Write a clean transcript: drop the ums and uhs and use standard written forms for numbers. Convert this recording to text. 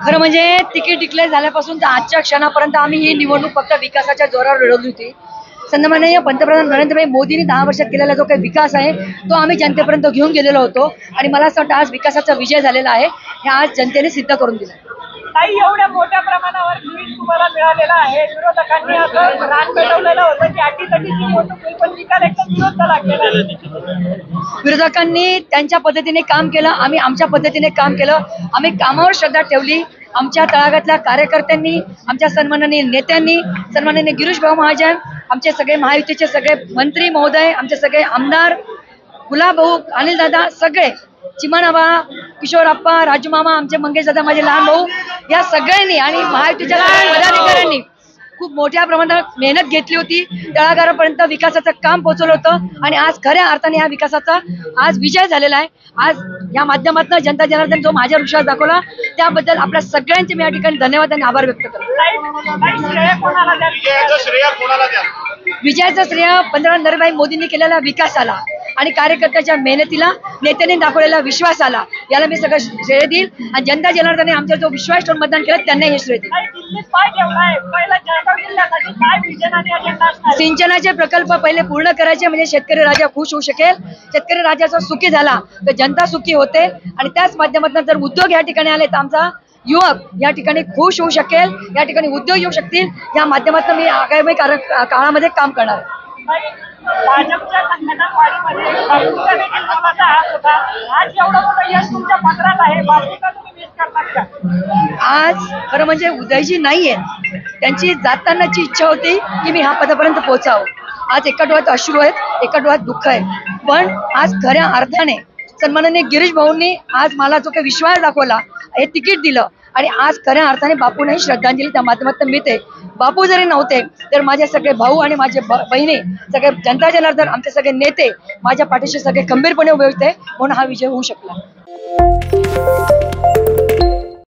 खरं म्हणजे ticket declare झाल्यापासून तर आजच्या क्षणापर्यंत आम्ही ही निवडणूक फक्त विकासाच्या जोरावर लढवली होती. सन्माननीय पंतप्रधान नरेंद्र मोदींनी 10 वर्षात केलेला जो काही विकास आहे तो आम्ही जनतेपर्यंत घेऊन गेलेलो होतो आणि मला असं वाटतं आज विकासाचा विजय झालेला आहे. हे आज जनतेने सिद्ध करून दिलं. काही एवढ्या मोठ्या प्रमाणावर लीड तुम्हाला मिळालेला आहे. विरोधकांनी असं रान पेटवलेलं होतं की अटीतटीची निवडणूक पण निकाल एकदम विरोध लागलेला. विरोधकांनी त्यांच्या पद्धतीने काम केलं, आम्ही आमच्या पद्धतीने काम केलं. आम्ही कामावर श्रद्धा ठेवली. आमच्या तळागातल्या कार्यकर्त्यांनी, आमच्या सन्माननीय नेत्यांनी, सन्माननीय गिरीश भाऊ महाजन, आमचे सगळे महायुतीचे सगळे मंत्री महोदय, आमचे सगळे आमदार, गुलाब भाऊ, अनिल दादा, सगळे चिमानाबा, किशोरप्पा, राजू मामा, आमचे मंगेश दादा, माझे लहान भाऊ, या सगळ्यांनी आणि महायुतीच्या पदाधिकाऱ्यांनी खूप मोठ्या प्रमाणात मेहनत घेतली होती. तळागाळापर्यंत विकासाचं काम पोहोचवलं होतं आणि आज खऱ्या अर्थाने या विकासाचा आज विजय झालेला आहे. आज या माध्यमातून जनता जनार्दन जो माझ्यावर विश्वास दाखवला त्याबद्दल आपल्या सगळ्यांचे मी या ठिकाणी धन्यवाद आणि आभार व्यक्त करतो. विजयाचं श्रेय पंतप्रधान नरेंद्र मोदींनी केलेल्या विकासाला आणि कार्यकर्त्याच्या मेहनतीला, नेत्यांनी दाखवलेला विश्वासाला, याला मी सगळं श्रेय देईल आणि जनता जनार्दनाने आमचा जो विश्वास ठेवून मतदान केलं त्यांना हे श्रेय देईल. सिंचनाचे प्रकल्प पहिले पूर्ण करायचे म्हणजे शेतकरी राजा खुश होऊ शकेल. शेतकरी राजाचा सुखी झाला तर जनता सुखी होते आणि त्याच माध्यमातून जर उद्योग या ठिकाणी आले तर आमचा युवक या ठिकाणी खुश होऊ शकेल, या ठिकाणी उद्योग येऊ शकतील. या माध्यमातून मी आगामी काळामध्ये काम करणार आहे. भाजपच्या संघटनवाडीमध्ये बापूचा देखील मोलाचा हात होता. आज एवढं मोठं यश तुमच्या पत्रात आहे, बापूचा तुम्ही मिस करतात का? आज खरं म्हणजे उदयजी नाहीये, त्यांची जातानाची इच्छा होती की मी ह्या पदापर्यंत पोहोचावं. आज एका डोळ्यात अश्रू आहेत, एका डोळ्यात दुःख आहे, पण आज खऱ्या अर्थाने सन्माननीय गिरीश भाऊंनी आज मला जो काही विश्वास दाखवला, हे तिकीट दिलं आणि आज खऱ्या अर्थाने बापूंनाही श्रद्धांजली त्या माध्यमातून मिळते. बापू जरी नव्हते तर माझे सगळे भाऊ आणि माझे बहिणी, सगळे जनता जनार्दन, आमचे सगळे नेते माझ्या पाठीशी सगळे खंबीरपणे उभे होते, म्हणून हा विजय होऊ शकला.